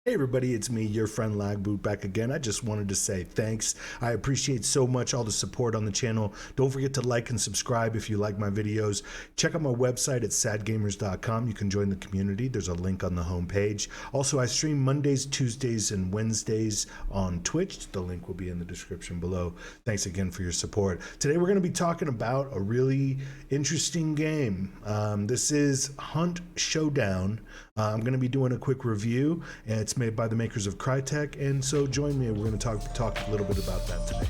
Hey everybody, it's me, your friend Lagboot, back again. I just wanted to say thanks. I appreciate so much all the support on the channel. Don't forget to like and subscribe if you like my videos. Check out my website at sadgamers.com. You can join the community. There's a link on the homepage. Also, I stream Mondays, Tuesdays, and Wednesdays on Twitch. The link will be in the description below. Thanks again for your support. Today we're going to be talking about a really interesting game. This is Hunt Showdown. I'm going to be doing a quick review, and it's made by the makers of Crytek, and so join me and we're going to talk a little bit about that today.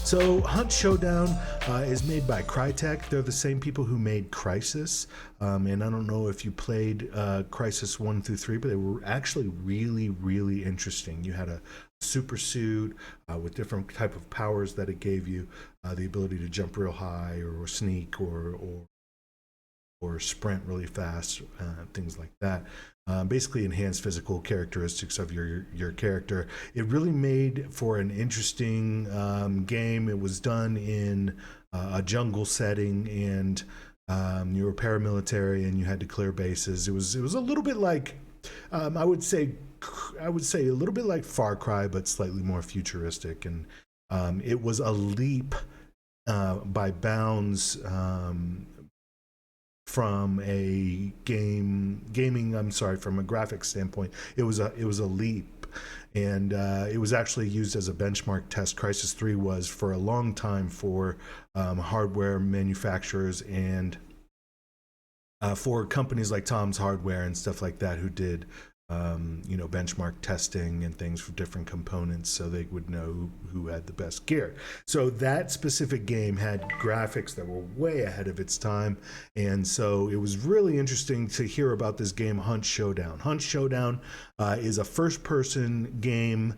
So Hunt Showdown is made by Crytek. They're the same people who made Crysis, and I don't know if you played Crysis 1 through 3, but they were actually really interesting. You had a super suit with different type of powers that it gave you, the ability to jump real high or sneak or sprint really fast, things like that. Basically enhanced physical characteristics of your character. It really made for an interesting game. It was done in a jungle setting, and you were paramilitary and you had to clear bases. It was a little bit like I would say a little bit like Far Cry, but slightly more futuristic. And it was a leap by bounds from a from a graphics standpoint. It was a leap, and it was actually used as a benchmark test. Crysis 3 was for a long time for hardware manufacturers and for companies like Tom's Hardware and stuff like that, who did benchmark testing and things for different components, so they would know who had the best gear. So that specific game had graphics that were way ahead of its time, and so it was really interesting to hear about this game, Hunt Showdown. Hunt Showdown is a first-person game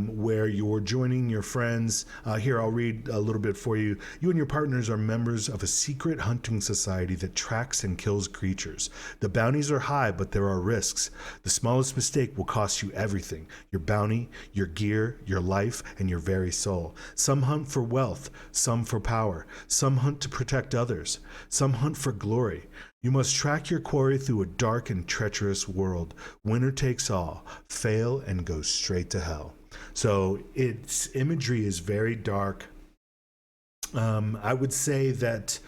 where you're joining your friends. Here, I'll read a little bit for you. You and your partners are members of a secret hunting society that tracks and kills creatures. The bounties are high, but there are risks. The smallest mistake will cost you everything: your bounty, your gear, your life, and your very soul. Some hunt for wealth, some for power. Some hunt to protect others. Some hunt for glory. You must track your quarry through a dark and treacherous world. Winner takes all. Fail and go straight to hell. So its imagery is very dark. I would say that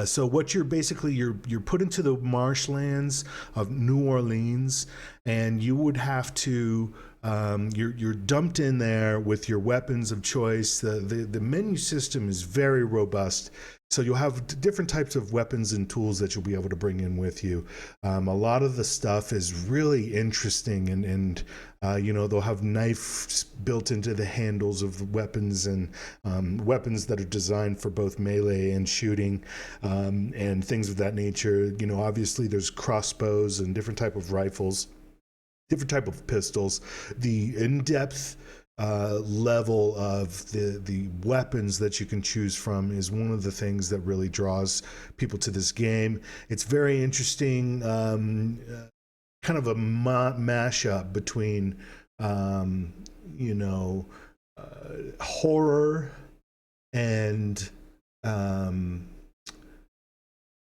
so what you're basically you're put into the marshlands of New Orleans, and you would have to you're dumped in there with your weapons of choice. The menu system is very robust. So you'll have different types of weapons and tools that you'll be able to bring in with you. A lot of the stuff is really interesting, and they'll have knives built into the handles of the weapons, and weapons that are designed for both melee and shooting, and things of that nature. Obviously there's crossbows and different type of rifles, different type of pistols. The in-depth level of the weapons that you can choose from is one of the things that really draws people to this game. It's very interesting, kind of a mashup between horror and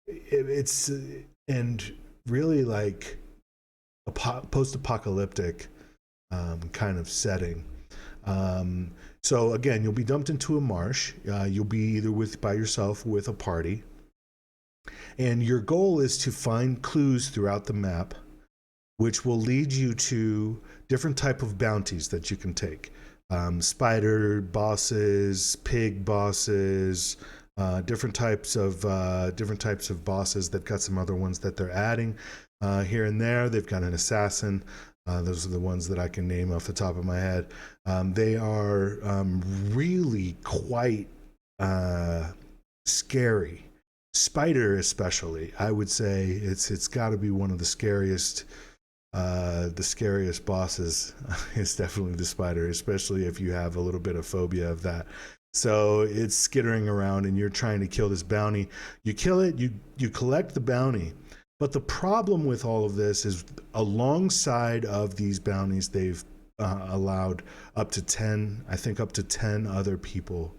it's and really like a post-apocalyptic kind of setting. So again, you'll be dumped into a marsh. You'll be either by yourself with a party, and your goal is to find clues throughout the map, which will lead you to different type of bounties that you can take. Spider bosses, pig bosses, different types of bosses. They've got some other ones that they're adding here and there. They've got an assassin. Those are the ones that I can name off the top of my head. They are really quite scary. Spider especially, I would say it's got to be one of the scariest bosses. It's definitely the spider, especially if you have a little bit of phobia of that. So it's skittering around and you're trying to kill this bounty. You kill it, you collect the bounty. But the problem with all of this is, alongside of these bounties, they've allowed up to 10 other people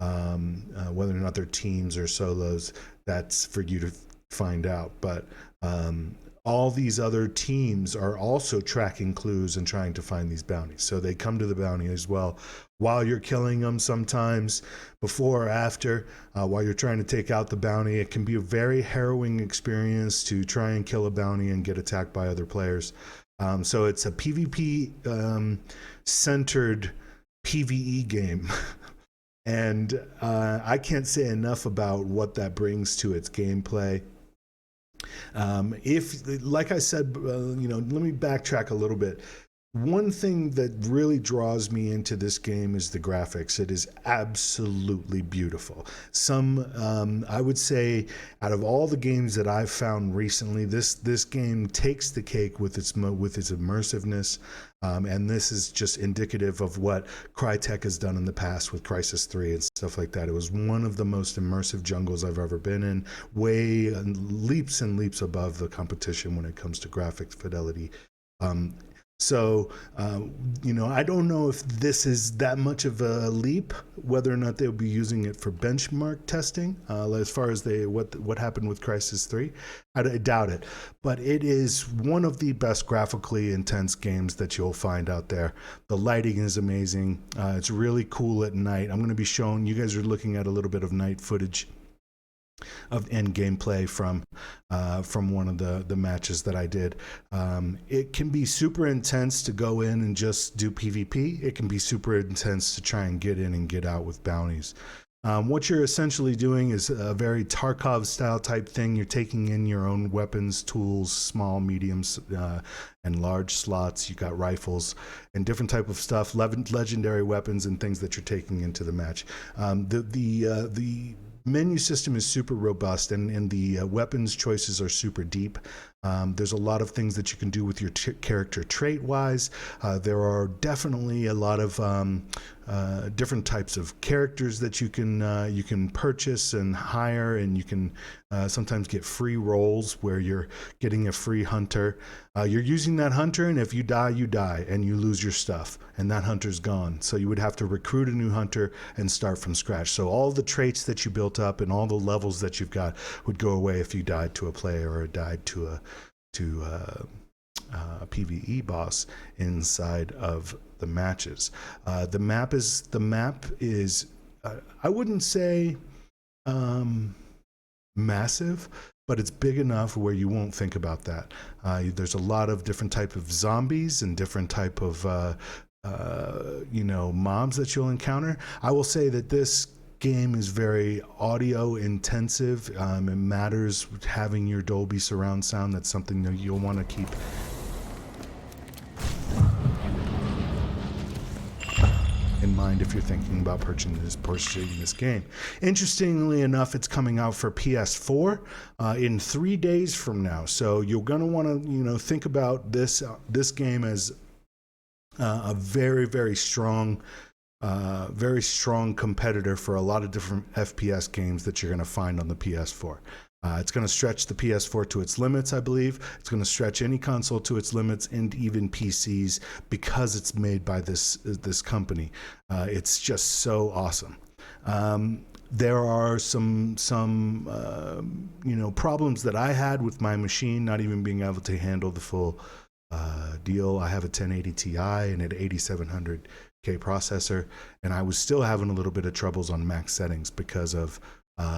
Whether or not they're teams or solos, that's for you to find out. But all these other teams are also tracking clues and trying to find these bounties. So they come to the bounty as well while you're killing them, sometimes before or after, while you're trying to take out the bounty. It can be a very harrowing experience to try and kill a bounty and get attacked by other players. So it's a PvP centered PvE game. And I can't say enough about what that brings to its gameplay. If, like I said, let me backtrack a little bit. One thing that really draws me into this game is the graphics. It is absolutely beautiful. I would say, out of all the games that I've found recently, this game takes the cake with its immersiveness. And this is just indicative of what Crytek has done in the past with Crysis 3 and stuff like that. It was one of the most immersive jungles I've ever been in, way leaps and leaps above the competition when it comes to graphics fidelity. I don't know if this is that much of a leap, whether or not they'll be using it for benchmark testing, as far as what happened with Crysis 3. I doubt it, but it is one of the best graphically intense games that you'll find out there. The lighting is amazing. It's really cool at night. I'm going to be showing, you guys are looking at a little bit of night footage of end gameplay from one of the matches that I did. It can be super intense to go in and just do PvP. It can be super intense to try and get in and get out with bounties. What you're essentially doing is a very Tarkov style type thing. You're taking in your own weapons, tools, small, mediums, and large slots. You got rifles and different type of stuff, legendary weapons and things that you're taking into the match. The menu system is super robust, and the weapons choices are super deep. There's a lot of things that you can do with your character trait wise. There are definitely a lot of different types of characters that you can purchase and hire, and you can sometimes get free roles where you're getting a free hunter. You're using that hunter, and if you die, and you lose your stuff, and that hunter's gone. So you would have to recruit a new hunter and start from scratch. So all the traits that you built up and all the levels that you've got would go away if you died to a player or died to a PvE boss inside of the matches. The map is I wouldn't say massive, but it's big enough where you won't think about that. There's a lot of different type of zombies and different type of mobs that you'll encounter. I will say that this game is very audio intensive. It matters having your Dolby surround sound. That's something that you'll want to keep in mind if you're thinking about purchasing this game. Interestingly enough, it's coming out for PS4 in 3 days from now. So you're going to want to think about this game as a very, very strong competitor for a lot of different FPS games that you're going to find on the PS4. It's going to stretch the PS4 to its limits, I believe. It's going to stretch any console to its limits, and even PCs, because it's made by this company. It's just so awesome. There are some problems that I had with my machine not even being able to handle the full deal. I have a 1080 Ti and an 8700K processor, and I was still having a little bit of troubles on max settings because of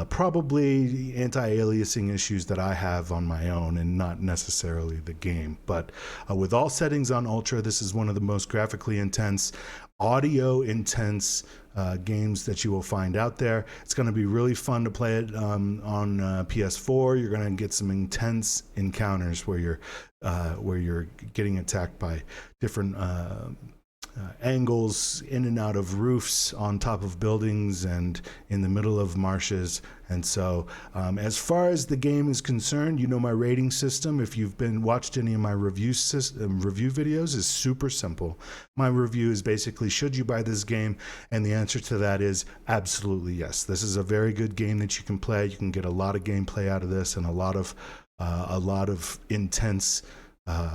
probably anti-aliasing issues that I have on my own, and not necessarily the game. But with all settings on ultra, this is one of the most graphically intense, audio intense games that you will find out there. It's going to be really fun to play it on PS4. You're going to get some intense encounters where you're getting attacked by different angles in and out of roofs, on top of buildings, and in the middle of marshes. And so as far as the game is concerned, my rating system, if you've watched any of my review videos, is super simple. My review is basically, should you buy this game? And the answer to that is absolutely yes. This is a very good game that you can play. You can get a lot of gameplay out of this, and a lot of intense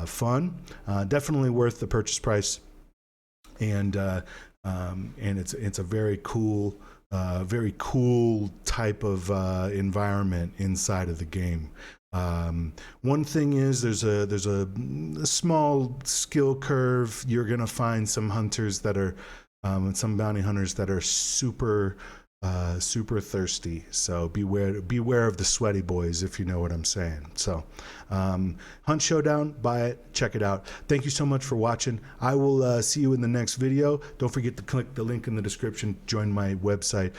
fun. Definitely worth the purchase price. And it's a very cool very cool type of environment inside of the game. One thing is there's a small skill curve. You're gonna find some hunters that are some bounty hunters that are super thirsty. So beware of the sweaty boys, if you know what I'm saying. So Hunt Showdown, buy it, check it out. Thank you so much for watching. I will see you in the next video. Don't forget to click the link in the description, join my website,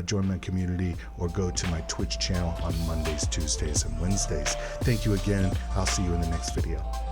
join my community, or go to my Twitch channel on Mondays, Tuesdays, and Wednesdays. Thank you again. I'll see you in the next video.